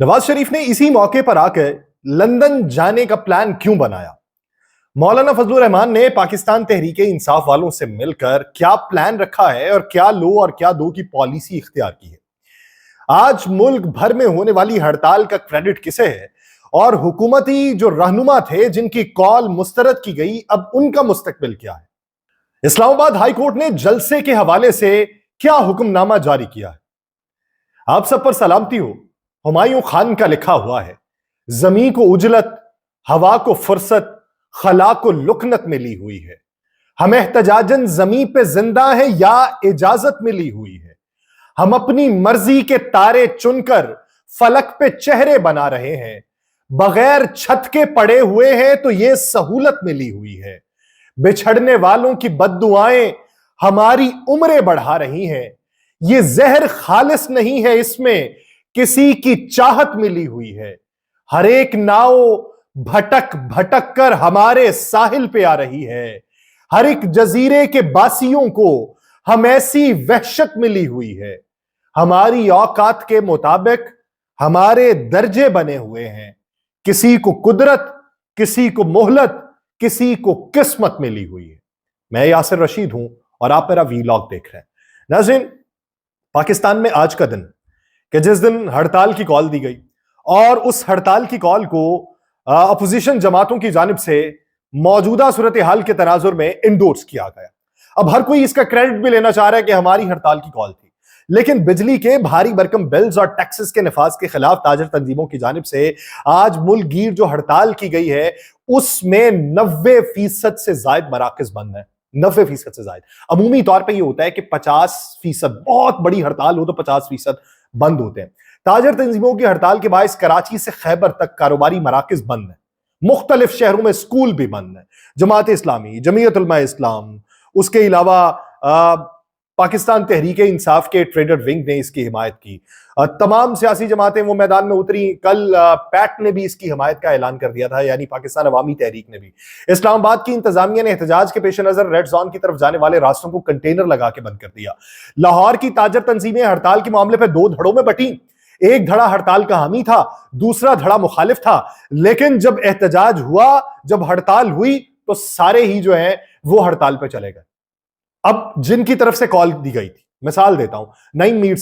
नवाज शरीफ ने इसी मौके पर आकर लंदन जाने का प्लान क्यों बनाया? मौलाना फजलुर रहमान ने पाकिस्तान तहरीके इंसाफ वालों से मिलकर क्या प्लान रखा है और क्या लो और क्या दो की पॉलिसी इख्तियार की है? आज मुल्क भर में होने वाली हड़ताल का क्रेडिट किसे है और हुकूमती जो रहनुमा थे जिनकी कॉल मुस्तरद की गई, अब उनका मुस्तकबिल क्या है? इस्लामाबाद हाई कोर्ट ने जलसे के हवाले से क्या हुक्मनामा जारी किया है? आप सब पर सलामती हो। हुमायूं खान का लिखा हुआ है, जमीन को उजलत, हवा को फुर्सत, खला को लुकनत मिली हुई है। हम एहतजाजन जमीन पे जिंदा है या इजाजत मिली हुई है। हम अपनी मर्जी के तारे चुनकर फलक पे चेहरे बना रहे हैं। बगैर छत के पड़े हुए हैं तो यह सहूलत मिली हुई है। बिछड़ने वालों की बद्दुआएं हमारी उम्रें बढ़ा रही हैं। ये जहर खालिस नहीं है, इसमें किसी की चाहत मिली हुई है। हर एक नाव भटक भटक कर हमारे साहिल पे आ रही है। हर एक जजीरे के बासियों को हम ऐसी वहशत मिली हुई है। हमारी औकात के मुताबिक हमारे दर्जे बने हुए हैं। किसी को कुदरत, किसी को मोहलत, किसी को किस्मत मिली हुई है। मैं यासिर रशीद हूं और आप मेरा वीलॉग देख रहे हैं। नाज़रीन, पाकिस्तान में आज का दिन कि जिस दिन हड़ताल की कॉल दी गई और उस हड़ताल की कॉल को अपोजिशन जमातों की जानिब से मौजूदा सूरत हाल के तनाजुर में इंडोर्स किया गया। अब हर कोई इसका क्रेडिट भी लेना चाह रहा है कि हमारी हड़ताल की कॉल थी, लेकिन बिजली के भारी भरकम बिल्स और टैक्सेस के नफाज के खिलाफ ताजर तंजीमों की जानिब से आज मुल्क गीर जो हड़ताल की गई है उसमें 90% से ज्यादा मराकज बंद है। 90% से ज्यादा। अमूमी तौर पर यह होता है कि 50%, बहुत बड़ी हड़ताल हो तो 50% बंद होते हैं। ताजर तंजीमों की हड़ताल के बायस कराची से खैबर तक कारोबारी मराकज बंद हैं। मुख्तलिफ शहरों में स्कूल भी बंद हैं। जमात इस्लामी, जमीयत उलमा इस्लाम, उसके अलावा पाकिस्तान तहरीके इंसाफ के ट्रेडर विंग ने इसकी हिमायत की। तमाम सियासी जमातें वो मैदान में उतरी। कल पैट ने भी इसकी हिमायत का ऐलान कर दिया था, यानी पाकिस्तान अवामी तहरीक ने भी। इस्लामाबाद की इंतजामिया ने एहतजाज के पेश नजर रेड जोन की तरफ जाने वाले रास्तों को कंटेनर लगा के बंद कर दिया। लाहौर की ताजर तंजीमें हड़ताल के मामले पर 2 धड़ों में बटी। एक धड़ा हड़ताल का हामी था, दूसरा धड़ा मुखालिफ था। लेकिन जब एहतजाज हुआ, जब हड़ताल हुई, तो सारे ही जो है वो हड़ताल पे चले गए। अब जिनकी तरफ से कॉल दी गई थी, मिसाल देता हूं, नईम मीर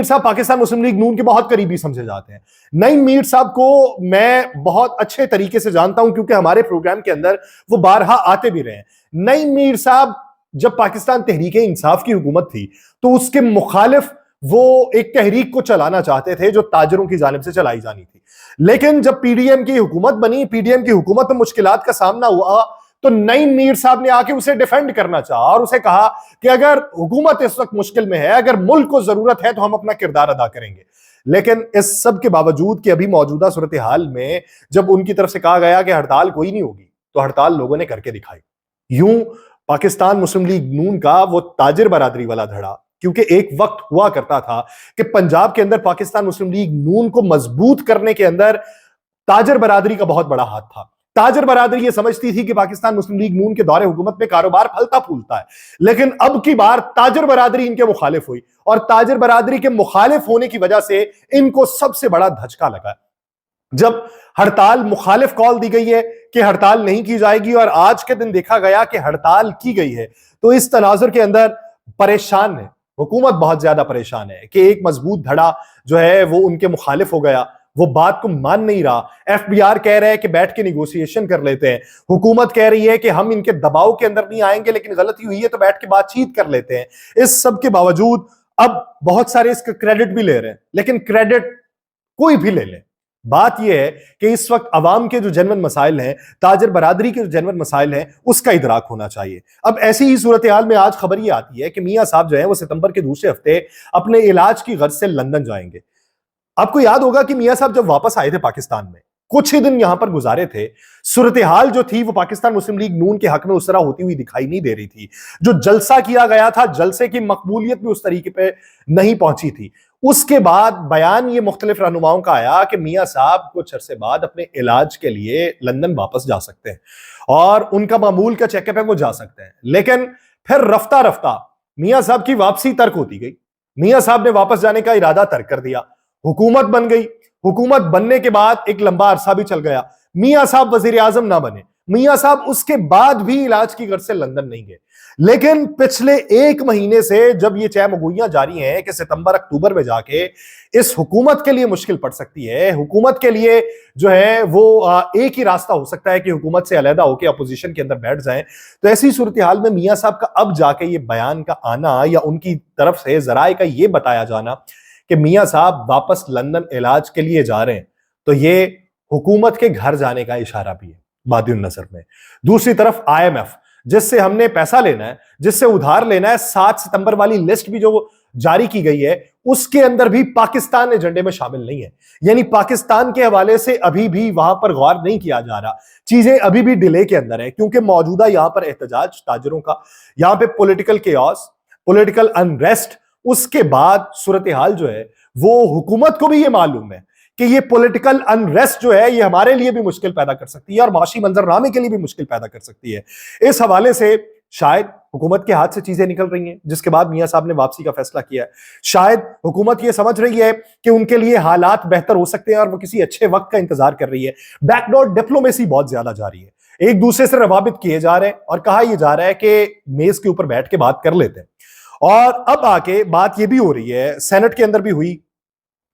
साहब पाकिस्तान मुस्लिम लीग नून के बहुत करीबी समझे जाते हैं। नईम मीर साहब को मैं बहुत अच्छे तरीके से जानता हूं क्योंकि हमारे प्रोग्राम के अंदर वो बारहा आते भी रहे हैं। नईम मीर साहब जब पाकिस्तान तहरीके इंसाफ की हुकूमत थी तो उसके मुखालिफ वो एक तहरीक को चलाना चाहते थे जो ताजरों की जानिब से चलाई जानी थी। लेकिन जब पीडीएम की हुकूमत बनी, पीडीएम की हुकूमत में मुश्किलात का सामना हुआ, तो नईम मीर साहब ने आके उसे डिफेंड करना चाहा और उसे कहा कि अगर हुकूमत इस वक्त मुश्किल में है, अगर मुल्क को जरूरत है, तो हम अपना किरदार अदा करेंगे। लेकिन इस सब के बावजूद कि अभी मौजूदा सूरत हाल में जब उनकी तरफ से कहा गया कि हड़ताल कोई नहीं होगी, तो हड़ताल लोगों ने करके दिखाई। यूं पाकिस्तान मुस्लिम लीग नून का वो ताजिर बरादरी वाला धड़ा, क्योंकि एक वक्त हुआ करता था कि पंजाब के अंदर पाकिस्तान मुस्लिम लीग नून को मजबूत करने के अंदर ताजर बरादरी का बहुत बड़ा हाथ था। ताजर बरादरी ये समझती थी कि पाकिस्तान मुस्लिम लीग नून के दौरे हुकूमत में कारोबार फलता फूलता है, लेकिन अब की बार ताजर बरादरी इनके मुखालिफ हुई और ताजर बरादरी के मुखालिफ होने की वजह से इनको सबसे बड़ा धचका लगा। जब हड़ताल मुखालिफ कॉल दी गई है कि हड़ताल नहीं की जाएगी और आज के दिन देखा गया कि हड़ताल की गई है, तो इस तनाजुर के अंदर परेशान है हुकूमत, बहुत ज्यादा परेशान है कि एक मजबूत धड़ा जो है वो उनके मुखालिफ हो गया, वो बात को मान नहीं रहा। एफबीआर कह रहा है कि बैठ के निगोशिएशन कर लेते हैं, हुकूमत कह रही है कि हम इनके दबाव के अंदर नहीं आएंगे, लेकिन गलती हुई है तो बैठ के बातचीत कर लेते हैं। इस सब के बावजूद अब बहुत सारे इसका क्रेडिट भी ले रहे हैं, लेकिन क्रेडिट कोई भी ले ले, बात यह है कि इस वक्त अवाम के जो जेन्युइन मसाइल हैं, ताजर बरादरी के जो जेन्युइन मसाइल हैं, उसका इदराक होना चाहिए। अब ऐसी ही सूरत हाल में आज खबर यह आती है कि मियां साहब जो है वो सितंबर के दूसरे हफ्ते अपने इलाज की गर्ज से लंदन जाएंगे। आपको याद होगा कि मियां साहब जब वापस आए थे पाकिस्तान में, कुछ ही दिन यहां पर गुजारे थे, सूरत हाल जो थी वो पाकिस्तान मुस्लिम लीग नून के हक में उस तरह होती हुई दिखाई नहीं दे रही थी। जो जलसा किया गया था, जलसे की मकबूलियत भी उस तरीके पे नहीं पहुंची थी। उसके बाद बयान ये मुख्तलिफ रहनुमाओं का आया कि मियां साहब कुछ अरसे बाद अपने इलाज के लिए लंदन वापस जा सकते हैं और उनका मामूल का चेकअप है वो जा सकते हैं। लेकिन फिर रफ्ता रफ्ता मियां साहब की वापसी तर्क होती गई। मियां साहब ने वापस जाने का इरादा तर्क कर दिया, हुकूमत बन गई। हुकूमत बनने के बाद एक लंबा अरसा भी चल गया, मियां साहब वजीर आजम ना बने, मियां साहब उसके बाद भी इलाज की गर्ज से लंदन नहीं गए। लेकिन पिछले एक महीने से जब ये चहमगोइयां जारी हैं कि सितंबर अक्टूबर में जाके इस हुकूमत के लिए मुश्किल पड़ सकती है, हुकूमत के लिए जो है वो एक ही रास्ता हो सकता है कि हुकूमत से अलहदा होकर अपोजिशन के अंदर बैठ जाएं, तो ऐसी सूरत हाल में मियां साहब का अब जाके ये बयान का आना या उनकी तरफ से जराए का ये बताया जाना कि मियां साहब वापस लंदन इलाज के लिए जा रहे हैं, तो ये हुकूमत के घर जाने का इशारा भी है बादिन नजर में। दूसरी तरफ IMF जिससे हमने पैसा लेना है, जिससे उधार लेना है, 7 सितंबर वाली लिस्ट भी जो जारी की गई है उसके अंदर भी पाकिस्तान एजेंडे में शामिल नहीं है, यानी पाकिस्तान के हवाले से अभी भी वहां पर गौर नहीं किया जा रहा, चीजें अभी भी डिले के अंदर है, क्योंकि मौजूदा यहां पर एहतजाज ताजरों का, यहां पे पॉलिटिकल केओस, पॉलिटिकल अनरेस्ट, उसके बाद सूरत हाल जो है वो हुकूमत को भी ये मालूम है कि ये पॉलिटिकल अनरेस्ट जो है ये हमारे लिए भी मुश्किल पैदा कर सकती है और माशी मंजरनामे के लिए भी मुश्किल पैदा कर सकती है। इस हवाले से शायद हुकूमत के हाथ से चीजें निकल रही हैं, जिसके बाद मियां साहब ने वापसी का फैसला किया है। शायद हुकूमत ये समझ रही है कि उनके लिए हालात बेहतर हो सकते हैं और वो किसी अच्छे वक्त का इंतजार कर रही है। बैकडोर डिप्लोमेसी बहुत ज्यादा जारी है, एक दूसरे से रवाबित किए जा रहे हैं और कहा यह जा रहा है कि मेज के ऊपर बैठ के बात कर लेते हैं। और अब आके बात यह भी हो रही है, सेनेट के अंदर भी हुई,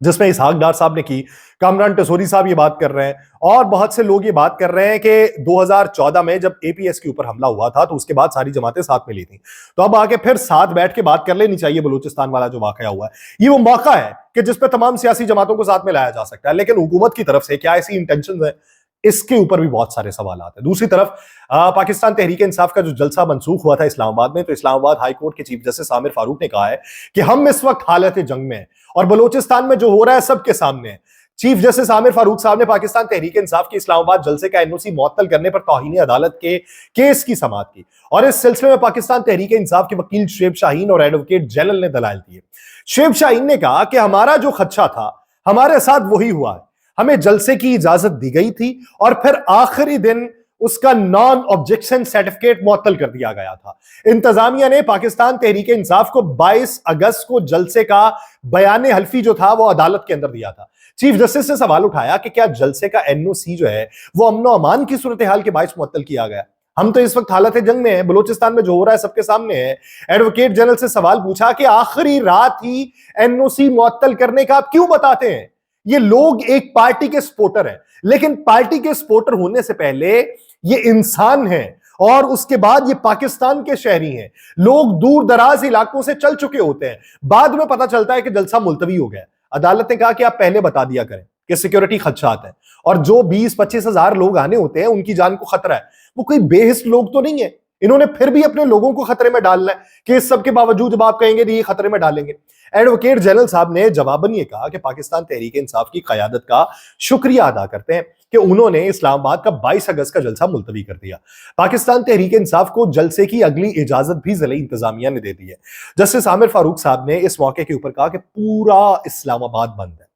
जिसमें इसहाक डार साहब ने की, कामरान टसोरी साहब ये बात कर रहे हैं और बहुत से लोग ये बात कर रहे हैं कि 2014 में जब APS के ऊपर हमला हुआ था तो उसके बाद सारी जमातें साथ मिली थी, तो अब आके फिर साथ बैठ के बात कर लेनी चाहिए। बलूचिस्तान वाला जो वाकया हुआ है ये वो मौका है कि जिस पे तमाम सियासी जमातों को साथ में लाया जा सकता है, लेकिन हुकूमत की तरफ से क्या ऐसी इंटेंशन है, इसके ऊपर भी बहुत सारे सवाल आते हैं। दूसरी तरफ पाकिस्तान तहरीक इंसाफ का जो जलसा मनसूख हुआ था इस्लामाबाद में, तो इस्लामाबाद हाई कोर्ट के चीफ जस्टिस आमिर फारूक ने कहा है कि हम इस वक्त हालत जंग में हैं और बलूचिस्तान में जो हो रहा है सबके सामने है। चीफ जस्टिस आमिर फारूक साहब ने पाकिस्तान तहरीक इंसाफ के इस्लामाबाद जलसे का NOC मुअत्तल करने पर तौहीन अदालत के केस की समाअत की और इस सिलसिले में पाकिस्तान तहरीक इंसाफ के वकील शुएब शाहीन और एडवोकेट जनरल ने दलाइल दिए। शुएब शाहीन ने कहा कि हमारा जो खदशा था हमारे साथ वही हुआ है, हमें जलसे की इजाजत दी गई थी और फिर आखिरी दिन उसका नॉन ऑब्जेक्शन सर्टिफिकेट मुअत्तल कर दिया गया था। इंतजामिया ने पाकिस्तान तहरीक इंसाफ को 22 अगस्त को जलसे का बयान हल्फी जो था वो अदालत के अंदर दिया था। चीफ जस्टिस ने सवाल उठाया कि क्या जलसे का NOC जो है वो अमनो अमान की सूरत हाल के बायस मुअत्तल किया गया? हम तो इस वक्त हालत जंग में है, बलूचिस्तान में जो हो रहा है सबके सामने है। एडवोकेट जनरल से सवाल पूछा कि आखिरी रात ही NOC मुअत्तल करने का आप क्यों बताते हैं? ये लोग एक पार्टी के सपोर्टर हैं, लेकिन पार्टी के सपोर्टर होने से पहले ये इंसान हैं और उसके बाद ये पाकिस्तान के शहरी हैं। लोग दूर दराज इलाकों से चल चुके होते हैं, बाद में पता चलता है कि जलसा मुलतवी हो गया। अदालत ने कहा कि आप पहले बता दिया करें कि सिक्योरिटी खदशात है और जो 20-25 हजार लोग आने होते हैं उनकी जान को खतरा है, वो कोई बेहिस लोग तो नहीं है। इन्होंने फिर भी अपने लोगों को खतरे में डालना है कि इस सब के बावजूद जब आप कहेंगे ये खतरे में डालेंगे। एडवोकेट जनरल साहब ने जवाबन ये कहा कि पाकिस्तान तहरीक इंसाफ की क़यादत का शुक्रिया अदा करते हैं कि उन्होंने इस्लामाबाद का 22 अगस्त का जलसा मुलतवी कर दिया। पाकिस्तान तहरीक इंसाफ को जलसे की अगली इजाजत भी ज़िला इंतजामिया ने दे दी है। जस्टिस आमिर फारूक साहब ने इस मौके के ऊपर कहा कि पूरा इस्लामाबाद बंद है,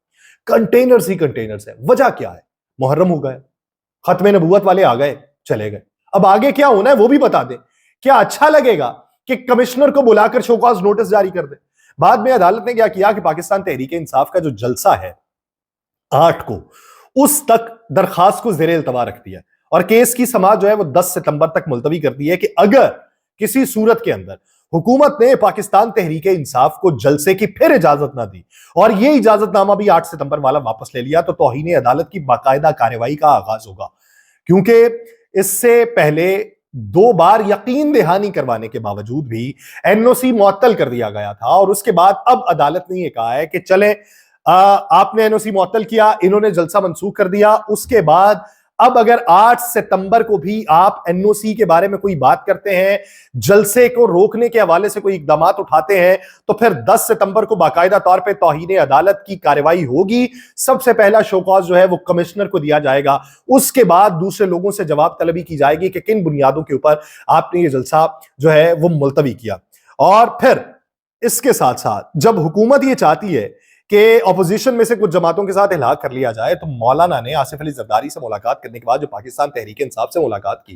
कंटेनर्स ही कंटेनर्स है। वजह क्या है? मुहर्रम हो गए, खत्म नबूवत वाले आ गए चले गए, अब आगे क्या होना है वो भी बता दें। क्या अच्छा लगेगा कि कमिश्नर को बुलाकर शोकॉज नोटिस जारी कर दे? बाद में अदालत ने क्या किया कि पाकिस्तान तहरीक इंसाफ का जो जलसा है 8 को, उस तक दरखास्त को जेरे इल्तवा रख दिया और केस की समाअत जो है वो 10 सितंबर तक मुलतवी कर दी है कि अगर किसी सूरत के अंदर हुकूमत ने पाकिस्तान तहरीक इंसाफ को जलसे की फिर इजाजत ना दी और ये इजाजतनामा भी 8 सितंबर वाला वापस ले लिया, तो तौहीन अदालत की बाकायदा कार्रवाई का आगाज होगा। क्योंकि इससे पहले 2 बार यकीन दहानी करवाने के बावजूद भी NOC मुअत्तल कर दिया गया था और उसके बाद अब अदालत ने यह कहा है कि चले आपने NOC मुअत्तल किया, इन्होंने जलसा मंसूख कर दिया, उसके बाद अब अगर 8 सितंबर को भी आप NOC के बारे में कोई बात करते हैं, जलसे को रोकने के हवाले से कोई इकदाम उठाते हैं, तो फिर 10 सितंबर को बाकायदा तौर पे तौहीन अदालत की कार्रवाई होगी। सबसे पहला शोकॉज जो है वो कमिश्नर को दिया जाएगा, उसके बाद दूसरे लोगों से जवाब तलबी की जाएगी कि किन बुनियादों के ऊपर आपने ये जलसा जो है वो मुलतवी किया। और फिर इसके साथ साथ जब हुकूमत ये चाहती है کہ اپوزیشن میں سے کچھ جماعتوں کے ساتھ الحاق کر لیا جائے، تو مولانا نے آصف علی زرداری سے ملاقات کرنے کے بعد جو پاکستان تحریک انصاف سے ملاقات کی،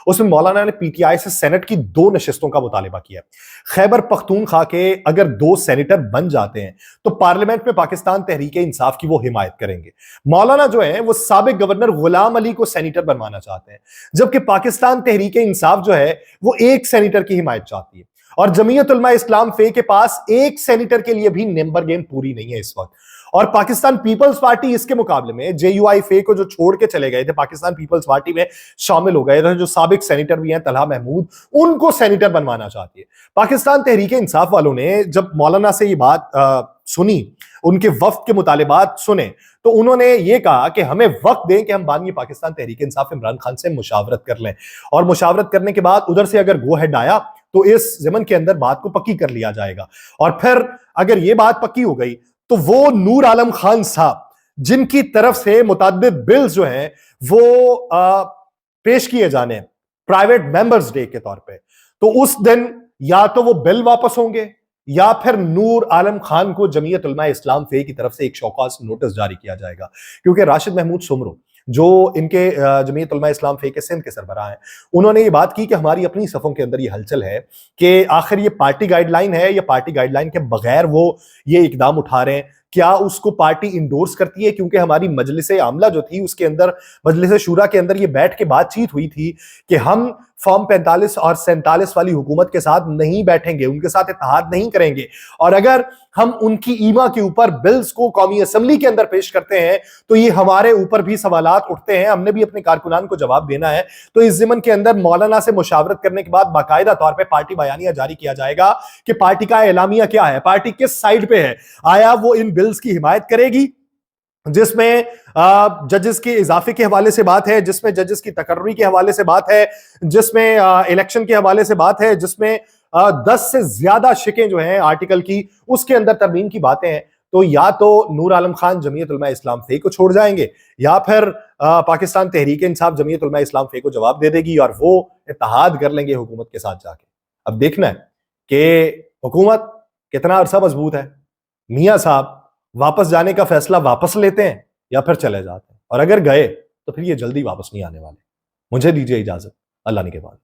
اس میں مولانا نے پی ٹی آئی سے سینٹ کی 2 نشستوں کا مطالبہ کیا۔ خیبر پختونخوا کے اگر 2 سینیٹر بن جاتے ہیں تو پارلیمنٹ میں پاکستان تحریک انصاف کی وہ حمایت کریں گے۔ مولانا جو ہیں وہ سابق گورنر غلام علی کو سینیٹر بنوانا چاہتے ہیں، جبکہ پاکستان تحریک انصاف جو ہے وہ 1 سینیٹر کی حمایت چاہتی ہے، اور جمعیت علماء اسلام فے کے پاس 1 سینیٹر کے لیے بھی نمبر گیم پوری نہیں ہے اس وقت۔ اور پاکستان پیپلز پارٹی اس کے مقابلے میں جے یو آئی فے کو جو چھوڑ کے چلے گئے تھے، پاکستان پیپلز پارٹی میں شامل ہو گئے تھے، جو سابق سینیٹر بھی ہیں طلحہ محمود، ان کو سینیٹر بنوانا چاہتی ہے۔ پاکستان تحریک انصاف والوں نے جب مولانا سے یہ بات سنی، ان کے وفد کے مطالبات سنے، تو انہوں نے یہ کہا کہ ہمیں وقت دیں کہ ہم بانی پاکستان تحریک انصاف عمران خان سے مشاورت کر لیں، اور مشاورت کرنے کے بعد ادھر سے اگر گو ہیڈ آیا تو اس ضمن کے اندر بات کو پکی کر لیا جائے گا۔ اور پھر اگر یہ بات پکی ہو گئی تو وہ نور عالم خان صاحب جن کی طرف سے متعدد بلز جو ہیں وہ پیش کیے جانے ہیں پرائیویٹ ممبرز ڈے کے طور پہ، تو اس دن یا تو وہ بل واپس ہوں گے یا پھر نور عالم خان کو جمعیت علماء اسلام فے کی طرف سے ایک شوکاز نوٹس جاری کیا جائے گا، کیونکہ راشد محمود سمرو جو ان کے جمعیت علماء اسلام فے کے سندھ کے سربراہ ہیں، انہوں نے یہ بات کی کہ ہماری اپنی صفوں کے اندر یہ ہلچل ہے کہ آخر یہ پارٹی گائیڈ لائن ہے یا پارٹی گائیڈ لائن کے بغیر وہ یہ اقدام اٹھا رہے ہیں، کیا اس کو پارٹی انڈورس کرتی ہے؟ کیونکہ ہماری مجلس عاملہ جو تھی اس کے اندر، مجلس شورا کے اندر یہ بیٹھ کے بات چیت ہوئی تھی کہ ہم فارم 45 اور 47 والی حکومت کے ساتھ نہیں بیٹھیں گے، ان کے ساتھ اتحاد نہیں کریں گے، اور اگر ہم ان کی ایما کے اوپر بلز کو قومی اسمبلی کے اندر پیش کرتے ہیں تو یہ ہمارے اوپر بھی سوالات اٹھتے ہیں، ہم نے بھی اپنے کارکنان کو جواب دینا ہے۔ تو اس ضمن کے اندر مولانا سے مشاورت کرنے کے بعد باقاعدہ طور پہ پارٹی بیانیہ جاری کیا جائے گا کہ پارٹی کا اعلامیہ کیا ہے، پارٹی کس سائیڈ پہ ہے، آیا وہ ان بلز کی حمایت کرے گی جس میں ججز کے اضافے کے حوالے سے بات ہے، جس میں ججز کی تقرری کے حوالے سے بات ہے، جس میں الیکشن کے حوالے سے بات ہے، جس میں 10 سے زیادہ شکیں جو ہیں آرٹیکل کی اس کے اندر ترمیم کی باتیں ہیں، تو یا تو نور عالم خان جمعیت علماء اسلام فے کو چھوڑ جائیں گے یا پھر پاکستان تحریک انصاف جمعیت علماء اسلام فے کو جواب دے دے گی اور وہ اتحاد کر لیں گے حکومت کے ساتھ جا کے۔ اب دیکھنا ہے کہ حکومت کتنا عرصہ مضبوط ہے، میاں صاحب واپس جانے کا فیصلہ واپس لیتے ہیں یا پھر چلے جاتے ہیں، اور اگر گئے تو پھر یہ جلدی واپس نہیں آنے والے۔ مجھے دیجیے اجازت، اللہ نے کے بعد۔